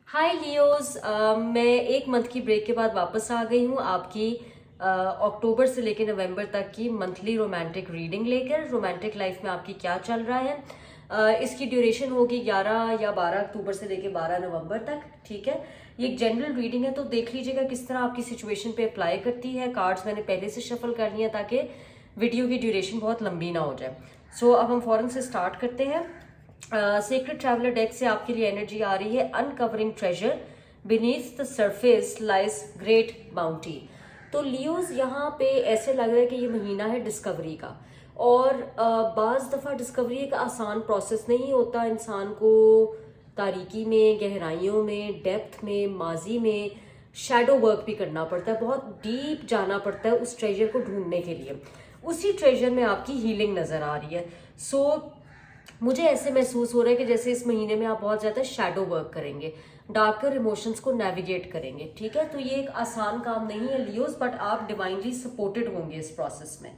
हाय Leos, मैं एक month की ब्रेक के बाद वापस आ गई हूँ आपकी अक्टूबर से लेकर नवंबर तक की मंथली रोमांटिक रीडिंग लेकर। रोमांटिक लाइफ में आपकी क्या चल रहा है। इसकी ड्यूरेशन होगी 11 या 12 अक्टूबर से लेकर 12 नवंबर तक। ठीक है, ये एक जनरल रीडिंग है, तो देख लीजिएगा किस तरह आपकी सिचुएशन पे अप्लाई करती है। कार्ड्स मैंने पहले से शफल कर लिए ताकि वीडियो की ड्यूरेशन बहुत लंबी ना हो जाए। सो अब हम फौरन से स्टार्ट करते हैं। सेक्रेट ट्रैवलर डेक से आपके लिए एनर्जी आ रही है uncovering treasure beneath the surface lies great bounty. तो लियोज यहाँ पे ऐसे लग रहा है कि ये महीना है डिस्कवरी का। और बाज दफ़ा डिस्कवरी एक आसान प्रोसेस नहीं होता। इंसान को तारीकी में, गहराइयों में, डेप्थ में, माजी में शैडो वर्क भी करना पड़ता है। बहुत डीप जाना पड़ता है उस ट्रेजर को ढूंढने के लिए। उसी ट्रेजर में आपकी हीलिंग नज़र आ रही है। सो मुझे ऐसे महसूस हो रहा है कि जैसे इस महीने में आप बहुत ज़्यादा शैडो वर्क करेंगे, डार्कर इमोशंस को नेविगेट करेंगे। ठीक है, तो ये एक आसान काम नहीं है लियोस, बट आप डिवाइनली सपोर्टेड होंगे इस प्रोसेस में।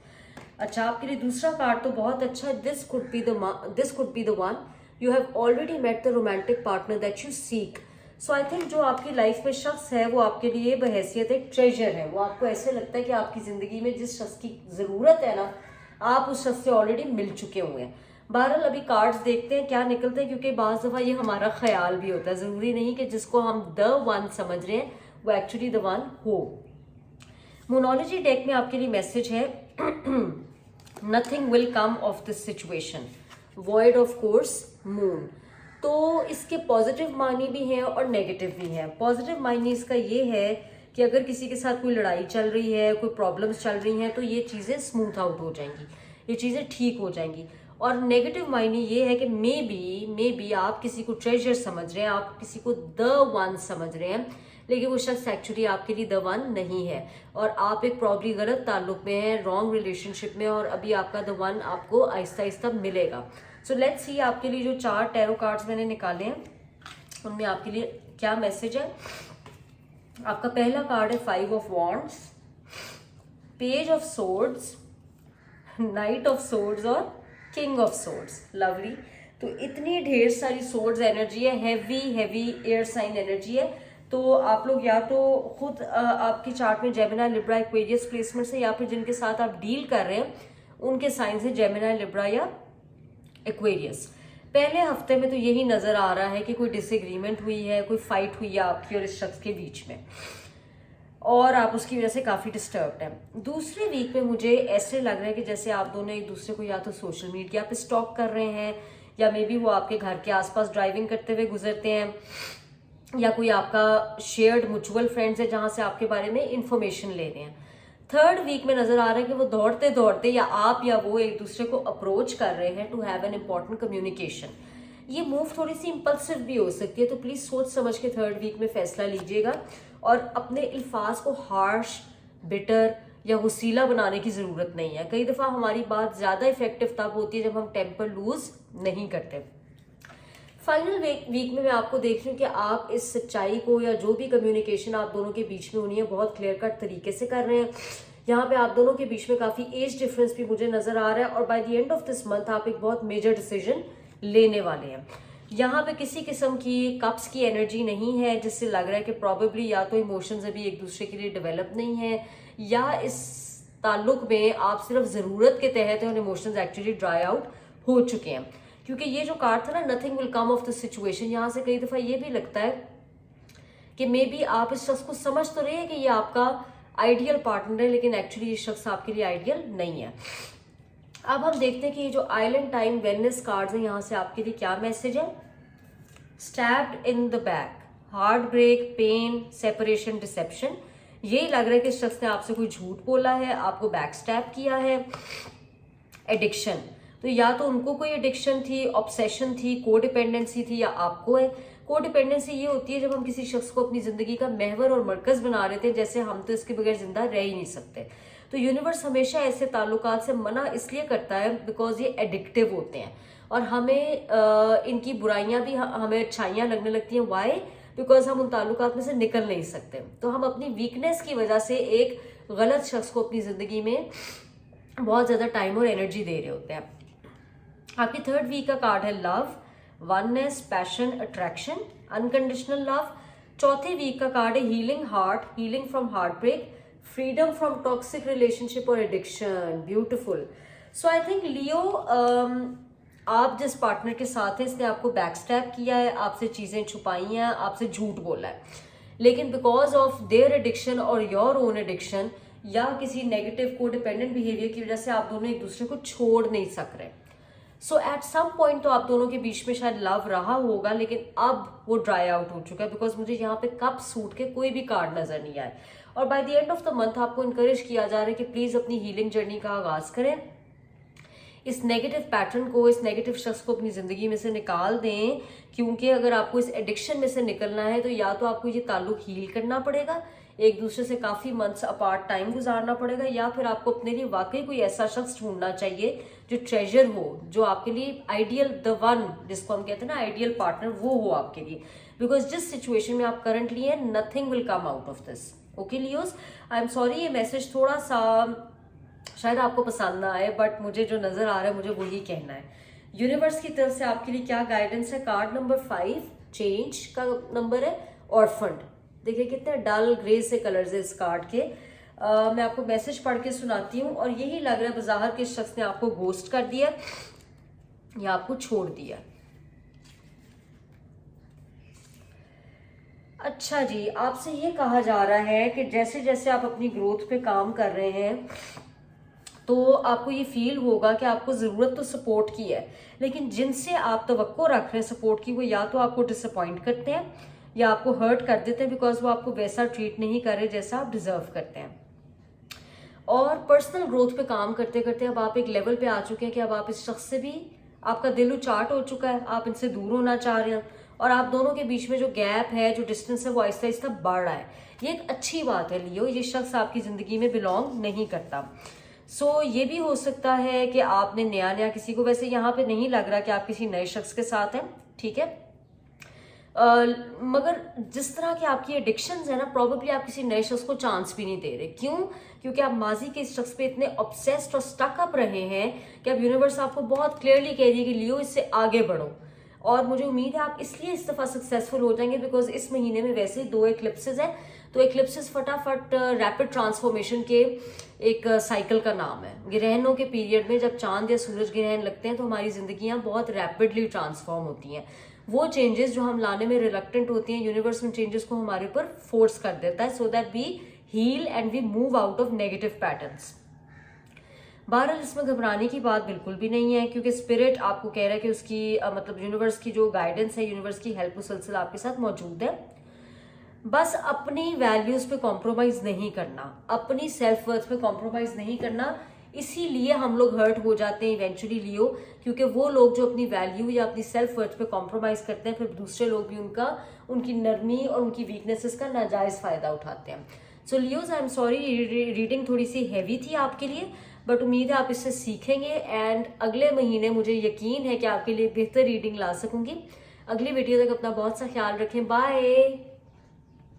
अच्छा, आपके लिए दूसरा कार्ड तो बहुत अच्छा है। This could be the one you have already met the romantic partner that you seek. So I think जो आपकी लाइफ में शख्स है वो आपके लिए बहैसियत एक ट्रेजर है। वो आपको ऐसे लगता है कि आपकी जिंदगी में जिस शख्स की जरूरत है ना, आप उस शख्स से ऑलरेडी मिल चुके हुए हैं। बहरहाल अभी कार्ड्स देखते हैं क्या निकलते हैं, क्योंकि बाज़ दफ़ा ये हमारा ख्याल भी होता है। ज़रूरी नहीं कि जिसको हम द वन समझ रहे हैं वो एक्चुअली द वन हो। मोनोलॉजी डेक में आपके लिए मैसेज है nothing will come of this situation, void of course moon. तो इसके पॉजिटिव मानी भी हैं और नेगेटिव भी हैं। पॉजिटिव मानी इसका ये है कि अगर किसी के साथ कोई लड़ाई चल रही है, कोई प्रॉब्लम्स चल रही हैं, तो ये चीज़ें स्मूथ आउट हो जाएंगी, ये चीज़ें ठीक हो जाएंगी। और नेगेटिव मायने ये है कि मे बी आप किसी को ट्रेजर समझ रहे हैं, आप किसी को द वन समझ रहे हैं, लेकिन वो शख्स एक्चुअली आपके लिए द वन नहीं है। और आप एक प्रॉब्ली गलत ताल्लुक में हैं, रॉन्ग रिलेशनशिप में, और अभी आपका द वन आपको आहिस्ता आहिस्ता मिलेगा। सो लेट्स सी आपके लिए जो 4 टैरो कार्ड्स मैंने निकाले हैं उनमें आपके लिए क्या मैसेज है। आपका पहला कार्ड है 5 of wands, page of swords, night of swords और किंग ऑफ सोर्ड्स। लवली। तो इतनी ढेर सारी सोर्ड्स एनर्जी है, हैवी एयर साइन एनर्जी है। तो आप लोग या तो खुद आपके चार्ट में जेमिनी, लिब्रा, एक्वेरियस प्लेसमेंट से, या फिर जिनके साथ आप डील कर रहे हैं उनके साइन से जेमिनी, लिब्रा या एक्वेरियस। पहले हफ्ते में तो यही नजर आ रहा है कि कोई डिसएग्रीमेंट हुई है, कोई फाइट हुई है आपकी और इस शख्स के बीच में, और आप उसकी वजह से काफ़ी डिस्टर्ब्ड हैं। दूसरे वीक में मुझे ऐसे लग रहा है कि जैसे आप दोनों एक दूसरे को या तो सोशल मीडिया पे स्टॉक कर रहे हैं, या मे बी वो आपके घर के आसपास ड्राइविंग करते हुए गुजरते हैं, या कोई आपका शेयर्ड म्यूचुअल फ्रेंड्स है जहां से आपके बारे में इंफॉर्मेशन ले रहे हैं। थर्ड वीक में नजर आ रहा है कि वो दौड़ते दौड़ते या आप या वो एक दूसरे को अप्रोच कर रहे हैं to have an important communication. ये मूव थोड़ी सी इम्पल्सिव भी हो सकती है, तो प्लीज सोच समझ के थर्ड वीक में फैसला लीजिएगा। और अपने अल्फाज को हार्श, बिटर या वसीला बनाने की जरूरत नहीं है। कई दफा हमारी बात ज्यादा इफेक्टिव तब होती है जब हम टेम्पर लूज नहीं करते। फाइनल वीक में मैं आपको देख रही हूँ कि आप इस सच्चाई को या जो भी कम्युनिकेशन आप दोनों के बीच में होनी है बहुत क्लियर कट तरीके से कर रहे हैं। यहाँ पे आप दोनों के बीच में काफी एज डिफरेंस भी मुझे नजर आ रहा है, और by the end of this month आप एक बहुत मेजर डिसीजन लेने वाले हैं। यहाँ पे किसी किस्म की कप्स की एनर्जी नहीं है, जिससे लग रहा है कि प्रॉबेबली या तो इमोशंस अभी एक दूसरे के लिए डेवलप नहीं है, या इस ताल्लुक में आप सिर्फ जरूरत के तहत हैं और इमोशंस एक्चुअली ड्राई आउट हो चुके हैं। क्योंकि ये जो कार्ड था ना, nothing will come of the situation, यहाँ से कई दफा ये भी लगता है कि मे बी आप इस शख्स को समझ तो रहे हैं कि ये आपका आइडियल पार्टनर है, लेकिन एक्चुअली ये शख्स आपके लिए आइडियल नहीं है। अब हम देखते हैं कि ये जो आइलैंड टाइम वेलनेस कार्ड्स हैं यहाँ से आपके लिए क्या मैसेज है। Stabbed in the back, heartbreak, pain, separation, deception. यही लग रहा है कि इस शख्स ने आपसे कोई झूठ बोला है, आपको बैक स्टैब किया है। एडिक्शन, तो या तो उनको कोई एडिक्शन थी, ऑब्सेशन थी, कोडिपेंडेंसी थी, या आपको है। कोडिपेंडेंसी ये होती है जब हम किसी शख्स को अपनी जिंदगी का महवर और मरकज बना रहे थे, जैसे हम तो इसके बगैर जिंदा रह ही नहीं सकते। तो यूनिवर्स हमेशा ऐसे ताल्लुकात से मना इसलिए करता है बिकॉज ये एडिक्टिव होते हैं, और हमें इनकी बुराइयां भी हमें अच्छाइयां लगने लगती हैं। वाई? बिकॉज हम उन ताल्लुकात में से निकल नहीं सकते। तो हम अपनी वीकनेस की वजह से एक गलत शख्स को अपनी जिंदगी में बहुत ज्यादा टाइम और एनर्जी दे रहे होते हैं। आपकी थर्ड वीक का कार्ड है love, oneness, passion, attraction, unconditional love. चौथे वीक का कार्ड है healing heart, healing from heart break, freedom from toxic relationship और addiction. Beautiful. So I think Leo, आप जिस पार्टनर के साथ हैं इसने आपको बैकस्टैब किया है, आपसे चीजें छुपाई हैं, आपसे झूठ बोला है, लेकिन बिकॉज ऑफ देयर एडिक्शन और योर ओन एडिक्शन या किसी नेगेटिव को डिपेंडेंट बिहेवियर की वजह से आप दोनों एक दूसरे को छोड़ नहीं सक रहे। सो एट सम पॉइंट तो आप दोनों के बीच में शायद लव रहा होगा, लेकिन अब वो ड्राई आउट हो चुका है, बिकॉज मुझे यहाँ पे कप सूट के कोई भी कार्ड नजर नहीं आए। और by the end of the month आपको इंकरेज किया जा रहा है कि प्लीज अपनी हीलिंग जर्नी का आगाज करें, इस नेगेटिव पैटर्न को, इस नेगेटिव शख्स को अपनी जिंदगी में से निकाल दें, क्योंकि अगर आपको इस एडिक्शन में से निकलना है तो या तो आपको ये ताल्लुक हील करना पड़ेगा, एक दूसरे से काफी मंथ्स अपार्ट टाइम गुजारना पड़ेगा, या फिर आपको अपने लिए वाकई कोई ऐसा शख्स ढूंढना चाहिए जो ट्रेजर हो, जो आपके लिए आइडियल, द वन जिसको हम कहते हैं ना आइडियल पार्टनर, वो हो आपके लिए। बिकॉज जिस सिचुएशन में आप करंटली हैं, nothing will come out of this. Okay Leos, I am sorry ये मैसेज थोड़ा सा शायद आपको पसंद ना आए, बट मुझे जो नजर आ रहा है मुझे वही कहना है। यूनिवर्स की तरफ से आपके लिए क्या गाइडेंस है? कार्ड नंबर 5 चेंज का नंबर है, ऑर्फन्ड। देखिए कितने डल ग्रे से कलर्स है इस कार्ड के। मैं आपको मैसेज पढ़ के सुनाती हूँ, और यही लग रहा है बाजार के शख्स ने आपको घोस्ट कर दिया या आपको छोड़ दिया। अच्छा जी, आपसे ये कहा जा रहा है कि जैसे जैसे आप अपनी ग्रोथ पे काम कर रहे हैं तो आपको ये फील होगा कि आपको ज़रूरत तो सपोर्ट की है, लेकिन जिनसे आप तवक्को रख रहे हैं सपोर्ट की, वो या तो आपको डिसअपॉइंट करते हैं या आपको हर्ट कर देते हैं, बिकॉज वो आपको वैसा ट्रीट नहीं कर रहे जैसा आप डिजर्व करते हैं। और पर्सनल ग्रोथ पे काम करते करते अब आप एक लेवल पे आ चुके हैं कि अब आप इस शख्स से भी, आपका दिल उचाट हो चुका है, आप इनसे दूर होना चाह रहे हैं, और आप दोनों के बीच में जो गैप है, जो डिस्टेंस है, वो आहिस्ता आहिस्ता बढ़ रहा है। ये एक अच्छी बात है लियो, ये शख्स आपकी जिंदगी में बिलोंग नहीं करता। सो ये भी हो सकता है कि आपने नया नया किसी को, वैसे यहाँ पे नहीं लग रहा कि आप किसी नए शख्स के साथ हैं, ठीक है, मगर जिस तरह की आपकी एडिक्शंस है ना, प्रॉबेबली आप किसी नए शख्स को चांस भी नहीं दे रहे। क्यों? क्योंकि आप माजी के इस शख्स पे इतने ऑब्सेस्ड और स्टक अप रहे हैं कि अब यूनिवर्स आपको बहुत क्लियरली कह रही है कि लियो इससे आगे बढ़ो। और मुझे उम्मीद है आप इसलिए इस दफा सक्सेसफुल हो जाएंगे, बिकॉज इस महीने में वैसे ही 2 एक्लिप्सेस है, तो एक्लिप्सेस फटाफट रैपिड ट्रांसफॉर्मेशन के एक साइकिल का नाम है। ग्रहणों के पीरियड में जब चांद या सूरज ग्रहण लगते हैं तो हमारी जिंदगियां बहुत रैपिडली ट्रांसफॉर्म होती हैं। वो चेंजेस जो हम लाने में रिलक्टेंट होती हैं, यूनिवर्स उन चेंजेस को हमारे ऊपर फोर्स कर देता है, so that we heal and we move out of negative patterns. बहरहाल इसमें घबराने की बात बिल्कुल भी नहीं है, क्योंकि स्पिरिट आपको कह रहा है कि उसकी मतलब यूनिवर्स की जो गाइडेंस है, यूनिवर्स की हेल्प मुसलसल आपके साथ मौजूद है। बस अपनी वैल्यूज पे कॉम्प्रोमाइज नहीं करना, अपनी सेल्फ वर्थ पे कॉम्प्रोमाइज नहीं करना, इसीलिए हम लोग हर्ट हो जाते हैं इवेंचुअली लियो, क्योंकि वो लोग जो अपनी वैल्यू या अपनी सेल्फ वर्थ पे कॉम्प्रोमाइज करते हैं, फिर दूसरे लोग भी उनकी नरमी और उनकी वीकनेसेस का नाजायज फायदा उठाते हैं। So Leos, I am sorry, reading थोड़ी सी हैवी थी आपके लिए, बट उम्मीद है आप इससे सीखेंगे, एंड अगले महीने मुझे यकीन है कि आपके लिए बेहतर रीडिंग ला सकूंगी। अगली वीडियो तक अपना बहुत सा ख्याल रखें। बाय।